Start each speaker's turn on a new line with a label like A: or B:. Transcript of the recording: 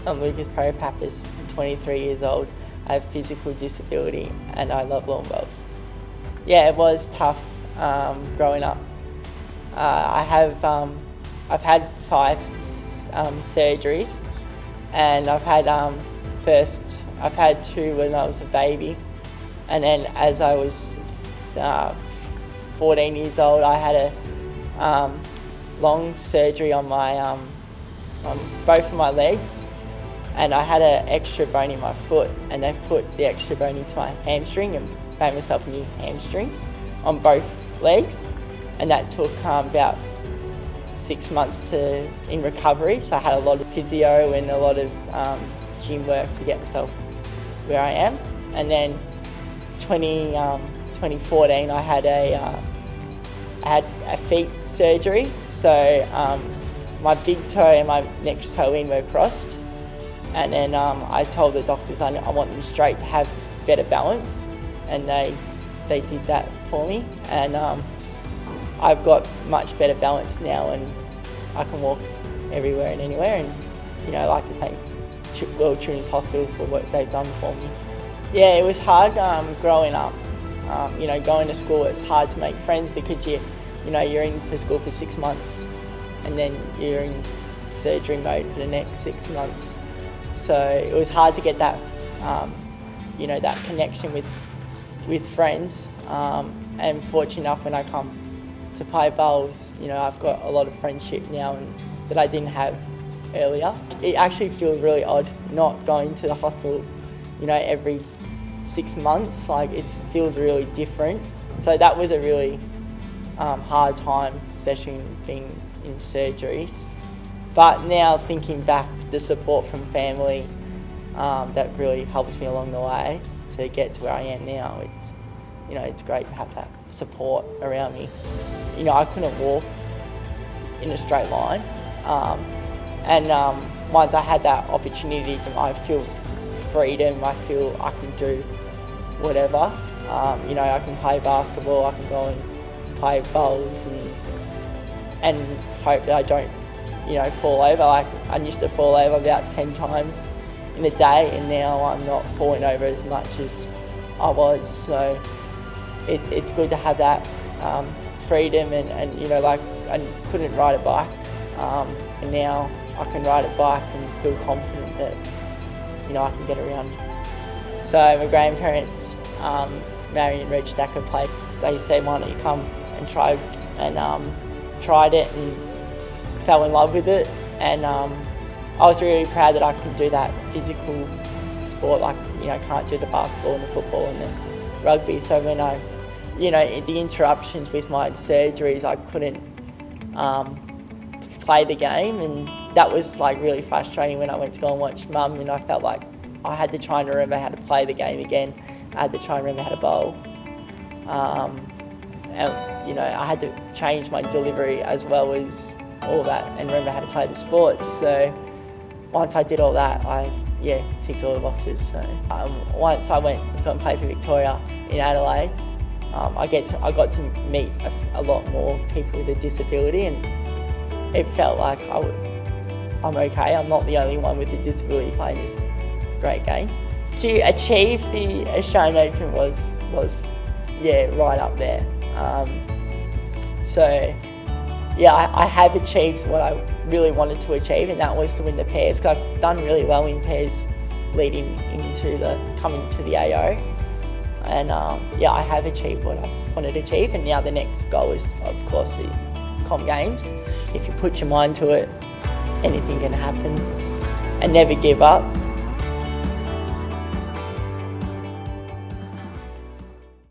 A: I'm Lucas Protopapas, I'm 23 years old. I have physical disability and I love lawn bowls. Yeah, it was tough growing up. I've had 5 surgeries, and I've had 2 when I was a baby, and then as I was 14 years old, I had a long surgery on my on both of my legs, and I had an extra bone in my foot, and they put the extra bone into my hamstring and made myself a new hamstring on both legs, and that took about 6 months in recovery. So I had a lot of physio and a lot of gym work to get myself where I am. And then 2014 I had a feet surgery. So my big toe and my next toe in were crossed, and then I told the doctors I want them straight to have better balance, and they did that for me, and I've got much better balance now, and I can walk everywhere and anywhere. And I like to thank World Children's Hospital for what they've done for me. Yeah, it was hard growing up. Going to school, it's hard to make friends because you're in for school for 6 months, and then you're in surgery mode for the next 6 months. So it was hard to get that, that connection with friends. And fortunate enough, when I come to play bowls, I've got a lot of friendship now that I didn't have earlier. It actually feels really odd not going to the hospital, every 6 months. Like, it feels really different. So that was a really hard time, especially being in surgeries. But now thinking back, the support from family, that really helps me along the way to get to where I am now. It's great to have that support around me. I couldn't walk in a straight line, and once I had that opportunity, I feel freedom. I feel I can do whatever. I can play basketball, I can go and play bowls, and hope that I don't fall over. Like, I used to fall over about 10 times in a day, and now I'm not falling over as much as I was. So it's good to have that freedom, and I couldn't ride a bike, and now I can ride a bike and feel confident that I can get around. So my grandparents, Mary and Reg Stacker, played. They said, why don't you come and try, and tried it and fell in love with it, and I was really proud that I could do that physical sport. Like, can't do the basketball and the football and the rugby. So when the interruptions with my surgeries, I couldn't play the game, and that was like really frustrating when I went to go and watch Mum, and I felt like I had to try and remember how to play the game again. I had to try and remember how to bowl. And I had to change my delivery as well as all that, and remember how to play the sport. So once I did all that, I ticked all the boxes. So once I went to go and play for Victoria in Adelaide, I got to meet a lot more people with a disability, and it felt like I'm okay. I'm not the only one with a disability playing this great game. To achieve the Australian Open was right up there. I have achieved what I really wanted to achieve, and that was to win the pairs, because I've done really well in pairs leading into coming to the AO. And I have achieved what I've wanted to achieve, and now the next goal is, of course, the Com Games. If you put your mind to it, anything can happen, and never give up.